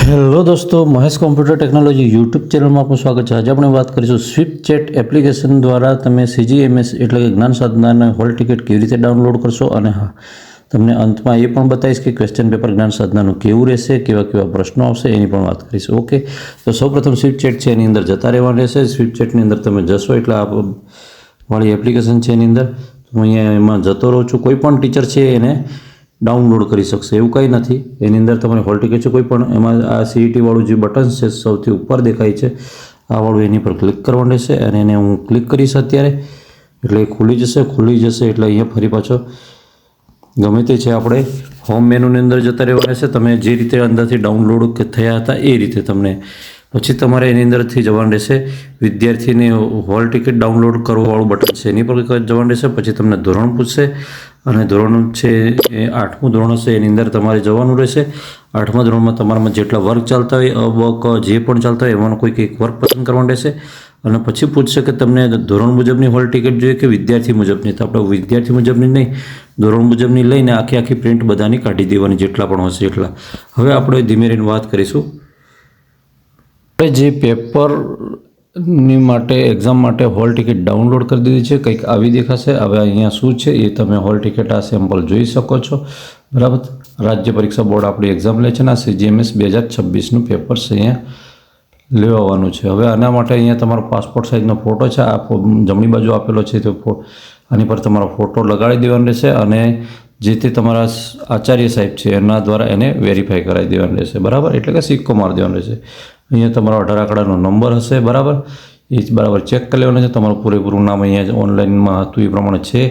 Hello દોસ્તો, Mahesh computer technology YouTube ચેનલમાં આપનું સ્વાગત છે। આજે આપણે વાત કરીશું સ્વિફ્ટ ચેટ એપ્લિકેશન દ્વારા તમે CGMS એટલે કે જ્ઞાન સાધનાના હોલ ટિકિટ કેવી રીતે ડાઉનલોડ કરશો, અને હા, તમને અંતમાં એ પણ બતાવીશ કે ક્વેશ્ચન પેપર જ્ઞાન સાધનાનું કેવું રહેશે, કેવા પ્રશ્નો આવશે એની પણ વાત કરીશું। ઓકે, તો સૌપ્રથમ સ્વિફ્ટ ચેટ છે એની અંદર જતા રહેવાનું રહેશે। સ્વિફ્ટ ચેટની અંદર તમે જશો એટલે આ વાળી એપ્લિકેશન છે એની અંદર હું અહીંયા એમાં જતો રહું છું। કોઈ પણ ટીચર છે એને ડાઉનલોડ કરી શકશે, એવું કંઈ નથી। એની અંદર તમારે હોલ ટિકિટ છે કોઈ પણ, એમાં આ CET વાળું જે બટન છે સૌથી ઉપર દેખાય છે આ વાળું, એની પર ક્લિક કરવાનું રહેશે અને એને હું ક્લિક કરીશ અત્યારે એટલે ખુલી જશે એટલે અહીંયા ફરી પાછો ગમે તે છે આપણે હોમ મેનુની અંદર જતા રહેવાનું રહેશે। તમે જે રીતે અંદરથી ડાઉનલોડ થયા હતા એ રીતે તમને પછી તમારે એની અંદરથી જવાનું રહેશે વિદ્યાર્થીને હોલ ટિકિટ ડાઉનલોડ કરવાવાળું બટન છે એની પર જવાનું રહેશે। પછી તમને ધોરણ પૂછશે અને ધોરણ છે એ 8મું ધોરણ હશે એની અંદર તમારે જવાનું રહેશે। 8મા ધોરણમાં તમારામાં જેટલા વર્ગ ચાલતા હોય, અ, ક, જે પણ ચાલતા હોય એમાંનો કોઈક એક વર્ગ પસંદ કરવાનો રહેશે અને પછી પૂછશે કે તમને ધોરણ મુજબની હોલ ટિકિટ જોઈએ કે વિદ્યાર્થી મુજબની। તો આપણે વિદ્યાર્થી મુજબની નહીં, ધોરણ મુજબની લઈને આખી પ્રિન્ટ બધાની કાઢી દેવાની જેટલા પણ હશે એટલા। હવે આપણે ધીમે રહીને વાત કરીશું। આપણે જે પેપરની માટે એક્ઝામ માટે હોલ ટિકિટ ડાઉનલોડ કરી દીધી છે, કંઈક આવી દેખાશે। હવે અહીંયા શું છે એ તમે હોલ ટિકિટ આ સેમ્પલ જોઈ શકો છો, બરાબર। રાજ્ય પરીક્ષા બોર્ડ આપણી એક્ઝામ લે છે ને આ CGMS 2026નું પેપર છે અહીંયા લેવાનું છે। હવે આના માટે અહીંયા તમારો પાસપોર્ટ સાઇઝનો ફોટો છે, આ જમણી બાજુ આપેલો છે તો આની પર તમારો ફોટો લગાડી દેવાનો રહેશે અને જે તે તમારા આચાર્ય સાહેબ છે એના દ્વારા એને વેરીફાઈ કરાવી દેવાનું રહેશે, બરાબર। એટલે કે સિક્કો મારી દેવાનો રહેશે। અહીંયા તમારો 18 આંકડાનો નંબર હશે, બરાબર, એ જ બરાબર ચેક કરી લેવાનું છે। તમારું પૂરેપૂરું નામ અહીંયા ઓનલાઈનમાં હતું એ પ્રમાણે છે।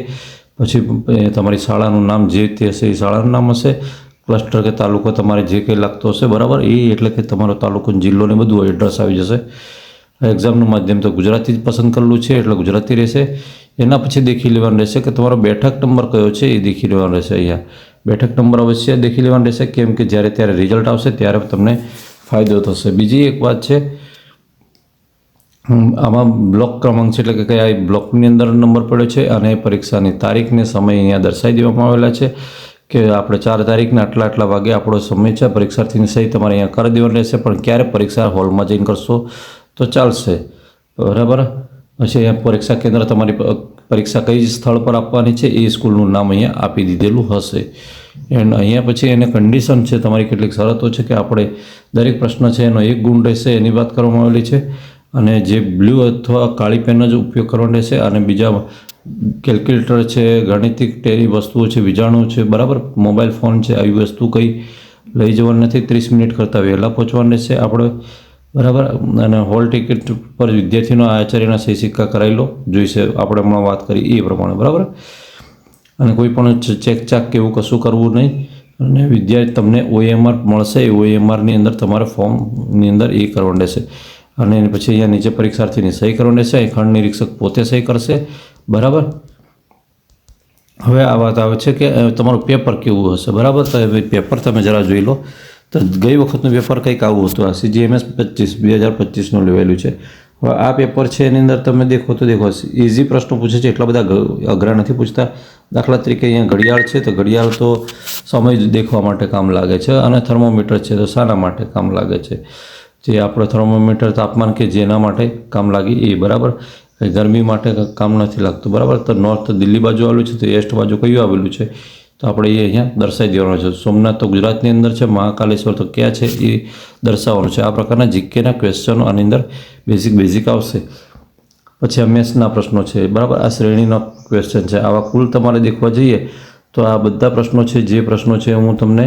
પછી તમારી શાળાનું નામ જે તે હશે એ શાળાનું નામ હશે, ક્લસ્ટર કે તાલુકો તમારે જે કંઈ લાગતો હશે, બરાબર, એ એટલે કે તમારો તાલુકો જિલ્લો ને બધું એડ્રેસ આવી જશે। એક્ઝામનું માધ્યમ તો ગુજરાતી જ પસંદ કરેલું છે એટલે ગુજરાતી રહેશે। એના પછી દેખી લેવાનું રહેશે કે તમારો બેઠક નંબર કયો છે એ દેખી લેવાનો રહેશે। અહીંયા બેઠક નંબર અવશ્ય દેખી લેવાનો રહેશે, કેમ કે ત્યારે રિઝલ્ટ આવશે ત્યારે તમને ફાયદો થશે। બીજી એક વાત છે, આમાં બ્લોક ક્રમાંક છે એટલે કે કયા બ્લોકની અંદર નંબર પડ્યો છે અને પરીક્ષાની તારીખ ને સમય અહીંયા દર્શાવી દેવામાં આવેલા છે કે આપણે 4 તારીખને આટલા વાગે આપણો સમય છે। પરીક્ષાર્થીની સહી તમારે અહીંયા કરી દેવાની રહેશે, પણ ક્યારે પરીક્ષા હોલમાં જઈને કરશો તો ચાલશે, બરાબર। પછી અહીંયા પરીક્ષા કેન્દ્ર, તમારી પરીક્ષા કઈ સ્થળ પર આપવાની છે એ સ્કૂલનું નામ અહીંયા આપી દીધેલું હશે। એન્ડ અહીંયા પછી એને કન્ડિશન છે, તમારી કેટલીક શરતો છે કે આપણે દરેક પ્રશ્ન છે એનો 1 ગુણ રહેશે એની વાત કરવામાં આવેલી છે અને જે બ્લુ અથવા કાળી પેન જ ઉપયોગ કરવાનો રહેશે અને બીજા કેલ્ક્યુલેટર છે, ગાણિતિક ટેરી વસ્તુઓ છે, વીજાણુ છે, બરાબર, મોબાઈલ ફોન છે, આવી વસ્તુ કંઈ લઈ જવાની નથી। 30 મિનિટ કરતાં વહેલા પહોંચવાનું રહેશે આપણે, બરાબર। અને હોલ ટિકિટ પર વિદ્યાર્થીનો આચાર્યના સહી સિક્કા કરાવી લો જોઈશે, આપણે હમણાં વાત કરી એ પ્રમાણે, બરાબર। અને કોઈ પણ ચેક ચાક કે એવું કશું કરવું નહીં અને વિદ્યાર્થી તમને OMR મળશે, એ OMRની અંદર તમારે ફોર્મની અંદર એ કરવાનું રહેશે અને પછી અહીંયા નીચે પરીક્ષાર્થીની સહી કરવાની રહેશે, અહીં ખંડ નિરીક્ષક પોતે સહી કરશે, બરાબર। હવે આ વાત આવે છે કે તમારું પેપર કેવું હશે, બરાબર। તો પેપર તમે જરા જોઈ લો। તો ગઈ વખતનું પેપર કંઈક આવું હતું, આ CGMS 2025નું લેવાયેલું છે। હવે આ પેપર છે એની અંદર તમે દેખો ઇઝી પ્રશ્નો પૂછે છે, એટલા બધા અઘરા નથી પૂછતા। દાખલા તરીકે અહીંયા ઘડિયાળ છે તો ઘડિયાળ તો સમય દેખવા માટે કામ લાગે છે અને થર્મોમીટર છે તો શાના માટે કામ લાગે છે, જે આપણે થર્મોમીટર તાપમાન કે જેના માટે કામ લાગે એ, બરાબર। ગરમી માટે કામ નથી લાગતું, બરાબર। તો નોર્થ દિલ્હી બાજુ આવેલું છે તો ઈસ્ટ બાજુ કયું આવેલું છે તો આપણે એ અહીંયા દર્શાવી દેવાનું છે। સોમનાથ તો ગુજરાતની અંદર છે, મહાકાલેશ્વર તો ક્યાં છે એ દર્શાવવાનું છે। આ પ્રકારના જીકેના ક્વેશ્ચનો આની અંદર બેઝિક આવશે। પછી આ મેથ્સના પ્રશ્નો છે, બરાબર, આ શ્રેણીનો ક્વેશ્ચન છે। આવા કુલ તમારે દેખવા જઈએ તો આ બધા પ્રશ્નો છે, જે પ્રશ્નો છે હું તમને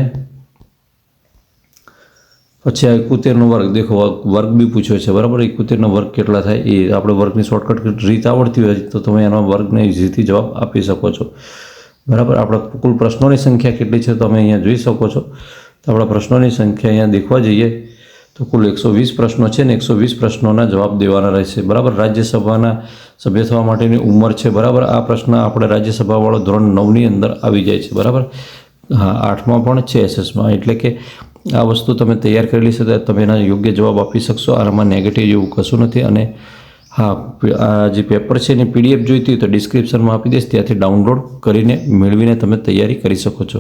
પછી આ 71નો વર્ગ દેખો, વર્ગ બી પૂછ્યો છે, બરાબર। 71નો વર્ગ કેટલા થાય એ આપણે વર્ગની શોર્ટકટ રીત આવડતી હોય તો તમે એનો વર્ગને ઇઝીથી જવાબ આપી શકો છો, બરાબર। આપણે કુલ પ્રશ્નોની સંખ્યા કેટલી છે તમે અહીંયા જોઈ શકો છો। તો આપણા પ્રશ્નોની સંખ્યા અહીંયા દેખવા જઈએ તો કુલ 120 પ્રશ્નો છે ને 120 પ્રશ્નોના જવાબ દેવાના રહેશે, બરાબર। રાજ્યસભાના સભ્ય થવા માટેની ઉંમર છે, બરાબર। આ પ્રશ્ન આપણે રાજ્યસભાવાળો ધોરણ 9ની અંદર આવી જાય છે, બરાબર। હા, 8માં પણ છે SS માં, એટલે કે આ વસ્તુ તમે તૈયાર કરેલી છે તો તમે એના યોગ્ય જવાબ આપી શકશો। આમાં નેગેટિવ જેવું કશું નથી। અને હા, આ જે પેપર છે એની PDF જોઈતી હોય તો ડિસ્ક્રિપ્શનમાં આપી દઈશ, ત્યાંથી ડાઉનલોડ કરીને મેળવીને તમે તૈયારી કરી શકો છો।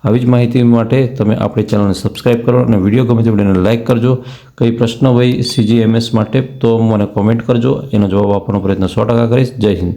આવી જ માહિતી માટે તમે આપણી ચેનલને સબસ્ક્રાઈબ કરો અને વિડીયો ગમે તો વિડીયોને લાઇક કરજો. કંઈ પ્રશ્ન હોય CGMS માટે તો મને કોમેન્ટ કરજો, એનો જવાબ આપવાનો પ્રયત્ન 100% કરીશ. જય હિન્દ.